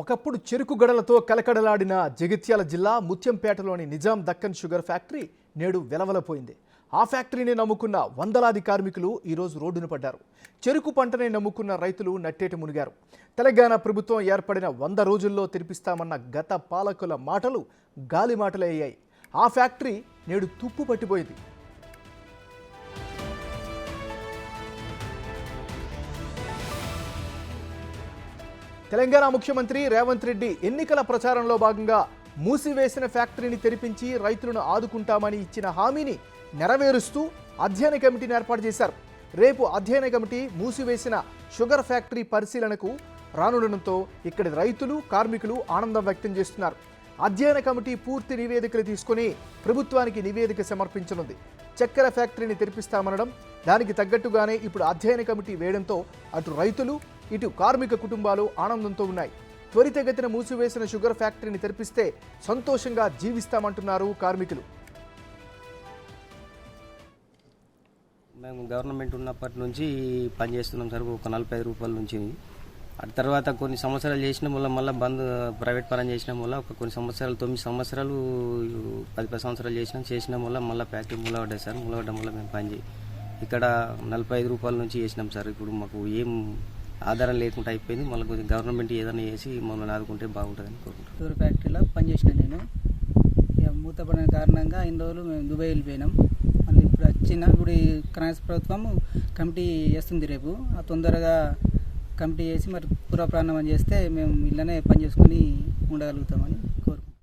ఒకప్పుడు చెరుకు గడలతో కలకడలాడిన జగిత్యాల జిల్లా ముత్యంపేటలోని నిజాం దక్కన్ షుగర్ ఫ్యాక్టరీ నేడు వెలవలపోయింది. ఆ ఫ్యాక్టరీని నమ్ముకున్న వందలాది కార్మికులు ఈరోజు రోడ్డున పడ్డారు. చెరుకు పంటనే నమ్ముకున్న రైతులు నట్టేట మునిగారు. తెలంగాణ ప్రభుత్వం ఏర్పడిన 100 రోజుల్లో తెరిపిస్తామన్న గత పాలకుల మాటలు గాలి మాటలే అయ్యాయి. ఆ ఫ్యాక్టరీ నేడు తుప్పు పట్టిపోయింది. తెలంగాణ ముఖ్యమంత్రి రేవంత్ రెడ్డి ఎన్నికల ప్రచారంలో భాగంగా మూసివేసిన ఫ్యాక్టరీని తెరిపించి రైతులను ఆదుకుంటామని ఇచ్చిన హామీని నెరవేరుస్తూ అధ్యయన కమిటీని ఏర్పాటు చేశారు. రేపు అధ్యయన కమిటీ మూసివేసిన షుగర్ ఫ్యాక్టరీ పరిశీలనకు రానుండడంతో ఇక్కడి రైతులు కార్మికులు ఆనందం వ్యక్తం చేస్తున్నారు. అధ్యయన కమిటీ పూర్తి నివేదికలు తీసుకుని ప్రభుత్వానికి నివేదిక సమర్పించనుంది. చక్కెర ఫ్యాక్టరీని తెరిపిస్తామనడం, దానికి తగ్గట్టుగానే ఇప్పుడు అధ్యయన కమిటీ వేయడంతో అటు రైతులు ఇటు కార్మిక కుటుంబాలు ఆనందంతో ఉన్నాయి. త్వరితగతిన మూసివేసిన షుగర్ ఫ్యాక్టరీని తెరిపిస్తే సంతోషంగా జీవిస్తామంటున్నారు కార్మికులు. మేము గవర్నమెంట్ ఉన్నప్పటి నుంచి పనిచేస్తున్నాం సార్. ఒక 45 రూపాయల నుంచి. ఆ తర్వాత కొన్ని సంవత్సరాలు చేసిన వల్ల మళ్ళీ బంద్ ప్రైవేట్ పరం చేసిన వల్ల కొన్ని సంవత్సరాలు 9 సంవత్సరాలు 10 సంవత్సరాలు చేసిన వల్ల మళ్ళీ ఫ్యాక్టరీ మూలపడ్డాయి సార్. మూలపడ్డం వల్ల మేము పని ఇక్కడ 45 రూపాయల నుంచి చేసినాం సార్. ఇప్పుడు మాకు ఏం ఆధారం లేకుండా అయిపోయింది. మళ్ళీ కొంచెం గవర్నమెంట్ ఏదైనా చేసి మమ్మల్ని ఆదుకుంటే బాగుంటుందని కోరుకుంటున్నాం. షుగర్ ఫ్యాక్టరీలో పనిచేసిన నేను మూతపడిన కారణంగా ఇన్ని రోజులు మేము దుబాయ్ వెళ్ళిపోయినాం. మళ్ళీ ఇప్పుడు ఈ కాంగ్రెస్ ప్రభుత్వం కమిటీ చేస్తుంది. రేపు ఆ తొందరగా కమిటీ చేసి మరి పురప్రారంభం చేస్తే మేము ఇళ్ళనే పని చేసుకుని ఉండగలుగుతామని కోరుకుంటున్నాం.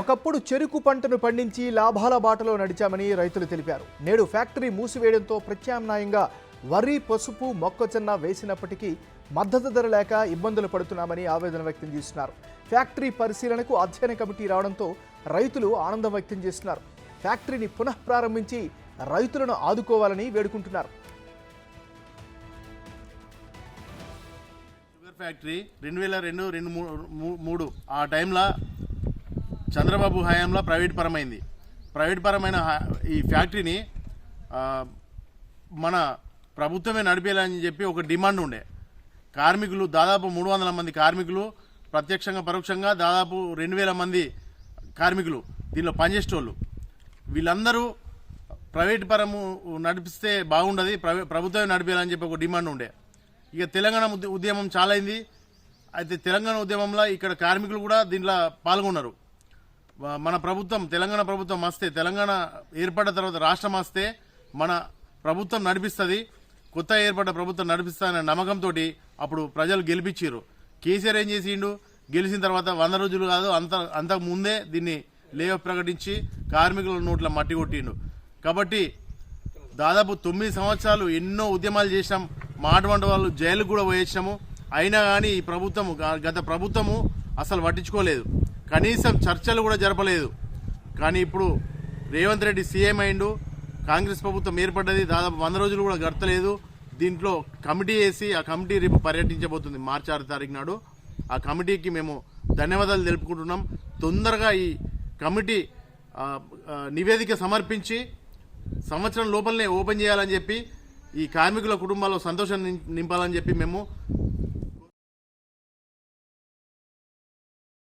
ఒకప్పుడు చెరుకు పంటను పండించి లాభాల బాటలో నడిచామని రైతులు తెలిపారు. నేడు ఫ్యాక్టరీ మూసివేయడంతో ప్రత్యామ్నాయంగా వరి, పసుపు, మొక్కజొన్న వేసినప్పటికీ మద్దతు ధర లేక ఇబ్బందులు పడుతున్నామని ఆవేదన వ్యక్తం చేస్తున్నారు. ఫ్యాక్టరీ పరిశీలనకు అధ్యయన కమిటీ రావడంతో రైతులు ఆనందం వ్యక్తం చేస్తున్నారు. ఫ్యాక్టరీని పునఃప్రారంభించి రైతులను ఆదుకోవాలని వేడుకుంటున్నారు. షుగర్ ఫ్యాక్టరీ 2002-2003 ఆ టైంలో చంద్రబాబు హయాంలో ప్రైవేట్ పరమైంది. ప్రైవేట్ పరమైన ఈ ఫ్యాక్టరీని మన ప్రభుత్వమే నడిపేయాలని చెప్పి ఒక డిమాండ్ ఉండే. కార్మికులు దాదాపు 300 మంది కార్మికులు, ప్రత్యక్షంగా పరోక్షంగా దాదాపు 2000 మంది కార్మికులు దీనిలో పనిచేసేటోళ్ళు. వీళ్ళందరూ ప్రైవేట్ పరము నడిపిస్తే బాగుండదు, ప్రభుత్వమే నడిపేయాలని చెప్పి ఒక డిమాండ్ ఉండే. ఇక తెలంగాణ ఉద్యమం చాలా అయింది. అయితే తెలంగాణ ఉద్యమంలో ఇక్కడ కార్మికులు కూడా దీంట్లో పాల్గొన్నారు. మన ప్రభుత్వం, తెలంగాణ ప్రభుత్వం వస్తే, తెలంగాణ ఏర్పడ్డ తర్వాత రాష్ట్రం వస్తే మన ప్రభుత్వం నడిపిస్తుంది, కొత్త ఏర్పడ్డ ప్రభుత్వం నడిపిస్తుందనే నమ్మకంతో అప్పుడు ప్రజలు గెలిపించారు. కేసీఆర్ ఏం చేసిండు, గెలిచిన తర్వాత 100 రోజులు కాదు అంతకు ముందే దీన్ని లే ఆఫ్ ప్రకటించి కార్మికుల నోట్ల మట్టి కొట్టిండు. కాబట్టి దాదాపు 9 సంవత్సరాలు ఎన్నో ఉద్యమాలు చేసినాం. మాటువంటి వాళ్ళు జైలుకు కూడా పోయేసినాము. అయినా కానీ ఈ ప్రభుత్వము, గత ప్రభుత్వము అసలు పట్టించుకోలేదు, కనీసం చర్చలు కూడా జరపలేదు. కానీ ఇప్పుడు రేవంత్ రెడ్డి సీఎం అయిండు, కాంగ్రెస్ ప్రభుత్వం ఏర్పడ్డది, దాదాపు 100 రోజులు కూడా గడతలేదు. దీంట్లో కమిటీ వేసి ఆ కమిటీ రేపు పర్యటించబోతుంది మార్చి 6 తారీఖు నాడు. ఆ కమిటీకి మేము ధన్యవాదాలు తెలుపుకుంటున్నాం. తొందరగా ఈ కమిటీ నివేదిక సమర్పించి సంవత్సరం లోపలనే ఓపెన్ చేయాలని చెప్పి, ఈ కార్మికుల కుటుంబాల్లో సంతోషం నింపాలని చెప్పి మేము